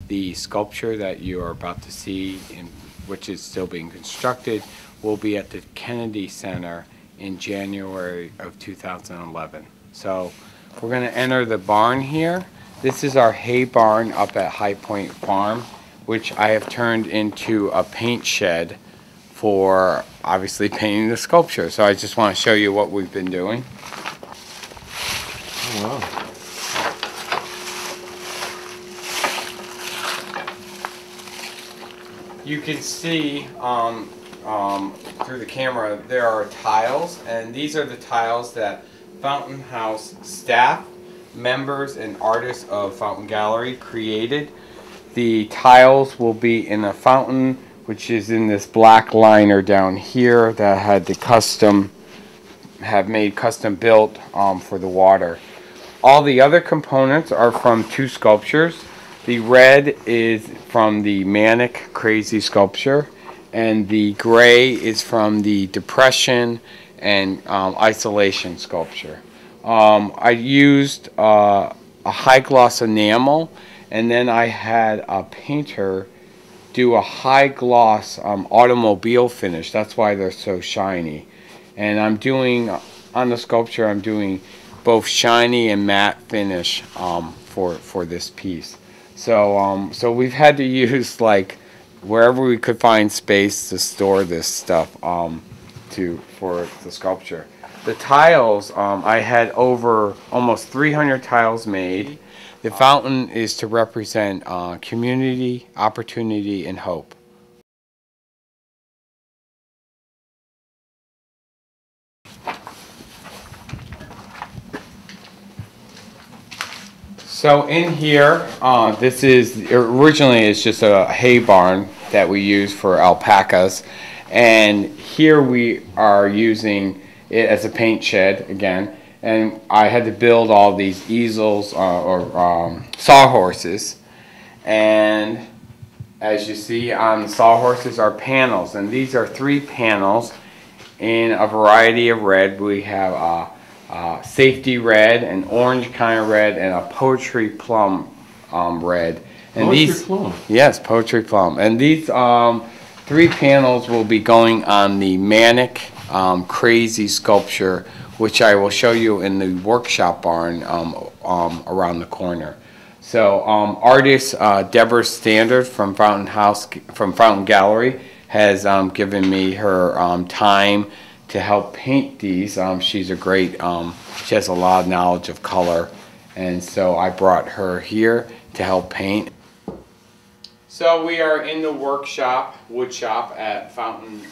the sculpture that you are about to see, which is still being constructed, will be at the Kennedy Center in January of 2011. So we're going to enter the barn here. This is our hay barn up at High Point Farm, which I have turned into a paint shed for obviously painting the sculpture. So I just want to show you what we've been doing. Oh, wow. You can see through the camera there are tiles, and these are the tiles that Fountain House staff, members, and artists of Fountain Gallery created. The tiles will be in a fountain, which is in this black liner down here that had the custom built for the water. All the other components are from two sculptures. The red is from the Manic Crazy sculpture, and the gray is from the Depression and Isolation sculpture. I used a high gloss enamel, and then I had a painter do a high gloss automobile finish. That's why they're so shiny. And I'm doing, on the sculpture, I'm doing both shiny and matte finish for this piece. So we've had to use like wherever we could find space to store this stuff for the sculpture. The tiles, I had over almost 300 tiles made. The fountain is to represent community, opportunity, and hope. So in here, this is originally it's just a hay barn that we use for alpacas, and here we are using it as a paint shed again. And I had to build all these easels or sawhorses, and as you see on the sawhorses are panels, and these are 3 panels in a variety of red. We have safety red, an orange kind of red, and a poetry plum red. And poetry plum? Yes, poetry plum. And these 3 panels will be going on the Manic Crazy sculpture, which I will show you in the workshop barn around the corner. So artist Deborah Standard from Fountain Gallery has given me her time to help paint these. She's a great, she has a lot of knowledge of color, and so I brought her here to help paint. So we are in the wood shop at Fountain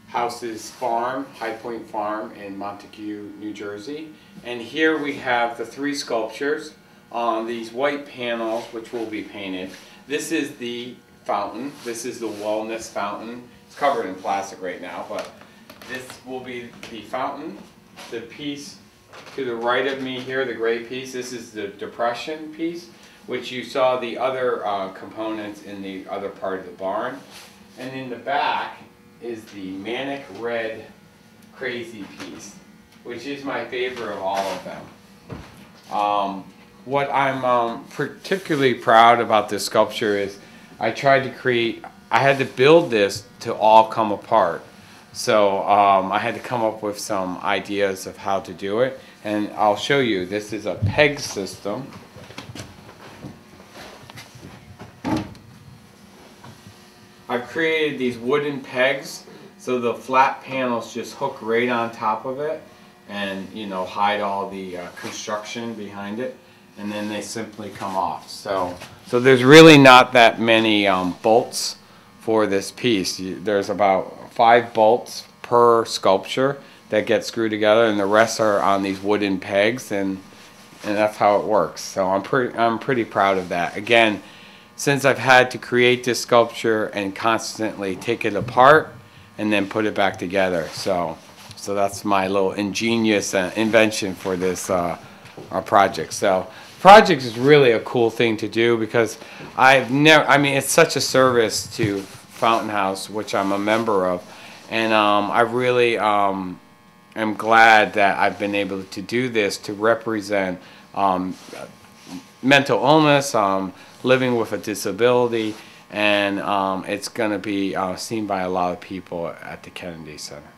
House's farm, High Point Farm in Montague, New Jersey. And here we have the 3 sculptures on these white panels, which will be painted. This is the fountain. This is the wellness fountain. It's covered in plastic right now, but this will be the fountain. The piece to the right of me here, the gray piece, this is the Depression piece, which you saw the other components in the other part of the barn. And in the back is the Manic Red Crazy piece, which is my favorite of all of them. What I'm particularly proud about this sculpture is I had to build this to all come apart. So I had to come up with some ideas of how to do it, and I'll show you. This is a peg system. I've created these wooden pegs so the flat panels just hook right on top of it and, you know, hide all the construction behind it, and then they simply come off. So there's really not that many bolts for this piece. There's about 5 bolts per sculpture that get screwed together, and the rest are on these wooden pegs, and that's how it works. So I'm pretty proud of that. Again, since I've had to create this sculpture and constantly take it apart and then put it back together, so that's my little ingenious invention for this project. So project is really a cool thing to do because it's such a service to Fountain House, which I'm a member of, and I really am glad that I've been able to do this to represent mental illness, living with a disability, and it's going to be seen by a lot of people at the Kennedy Center.